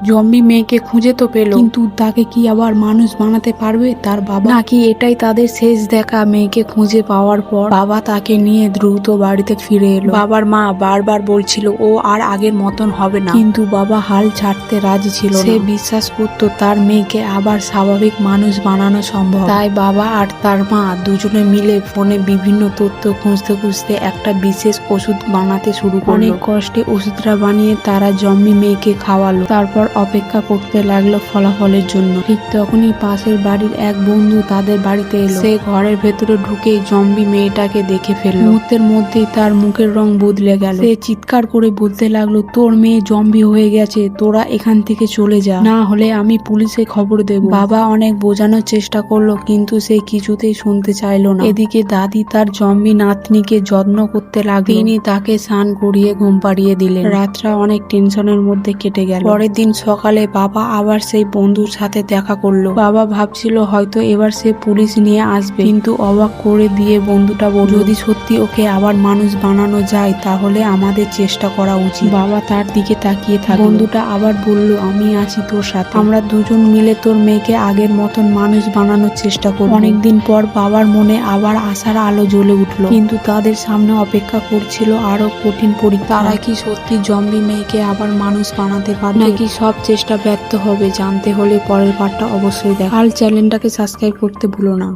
Zombie মেয়েকে খুঁজে তো পেল, কিন্তু তাকে কি আবার মানুষ বানাতে পারবে তার বাবা? নাকি এটাই তাদের শেষ দেখা? মেয়েকে খুঁজে পাওয়ার পর বাবা তাকে নিয়ে দ্রুত বাড়িতে ফিরে এলো। বাবার মা বারবার বলছিল ও আর আগের মতন হবে না, কিন্তু বাবা হাল ছাড়তে রাজি ছিল না। সে বিশ্বাস করত তার মেয়েকে আবার স্বাভাবিক মানুষ বানানো সম্ভব। তাই বাবা আর তার মা দুজনে মিলে ফোনে বিভিন্ন তথ্য খুঁজতে খুঁজতে একটা বিশেষ ওষুধ বানাতে শুরু করলো। অনেক কষ্টে ওষুধটা বানিয়ে তারা জম্বি মেয়েকে খাওয়ালো। তারপর অপেক্ষা করতে লাগলো ফলাফলের জন্য। ঠিক তখনই পাশের বাড়ির এক বন্ধু তাদের বাড়িতে এলো। সে ঘরের ভেতরে ঢুকে জম্বি মেয়েটাকে দেখে ফেললো। মুহূর্তের মধ্যেই তার মুখের রং বদলে গেল। সে চিৎকার করে বলতে লাগলো, তোর মেয়ে জম্বি হয়ে গেছে, তোরা এখান থেকে চলে যা, না হলে আমি পুলিশে খবর দেব। বাবা অনেক বোঝানোর চেষ্টা করলো, কিন্তু সে কিছুতেই শুনতে চাইলো না। এদিকে দাদি তার জম্বি নাতনিকে যত্ন করতে লাগলো। তিনি তাকে স্নান করিয়ে ঘুম পাড়িয়ে দিলেন। রাতটা অনেক টেনশনের মধ্যে কেটে গেল। পরের দিন সকালে বাবা আবার সেই বন্ধুর সাথে দেখা করলো। বাবা ভাবছিল হয়তো এবার সে পুলিশ নিয়ে আসবে, কিন্তু অবাক করে দিয়ে বন্ধুটা বলল, যদি সত্যি ওকে আবার মানুষ বানানো যায় তাহলে আমাদের চেষ্টা করা উচিত। বাবা তার দিকে তাকিয়ে থাকলো। বন্ধুটা আবার বলল, আমি আছি তোর সাথে, আমরা দুজন মিলে তোর মেয়েকে আগের মতন মানুষ বানানোর চেষ্টা করব। অনেকদিন পর বাবার মনে আবার আশার আলো জ্বলে উঠলো, কিন্তু তাদের সামনে অপেক্ষা করছিল আরো কঠিন পরীক্ষা। তারা কি সত্যি জম্বি মেয়েকে আবার মানুষ বানাতে পারবে, নাকি সব চেষ্টা ব্যর্থ হবে? জানতে হলে পরের পার্টটা অবশ্যই দেখা। আর চ্যানেলটাকে সাবস্ক্রাইব করতে ভুলো না।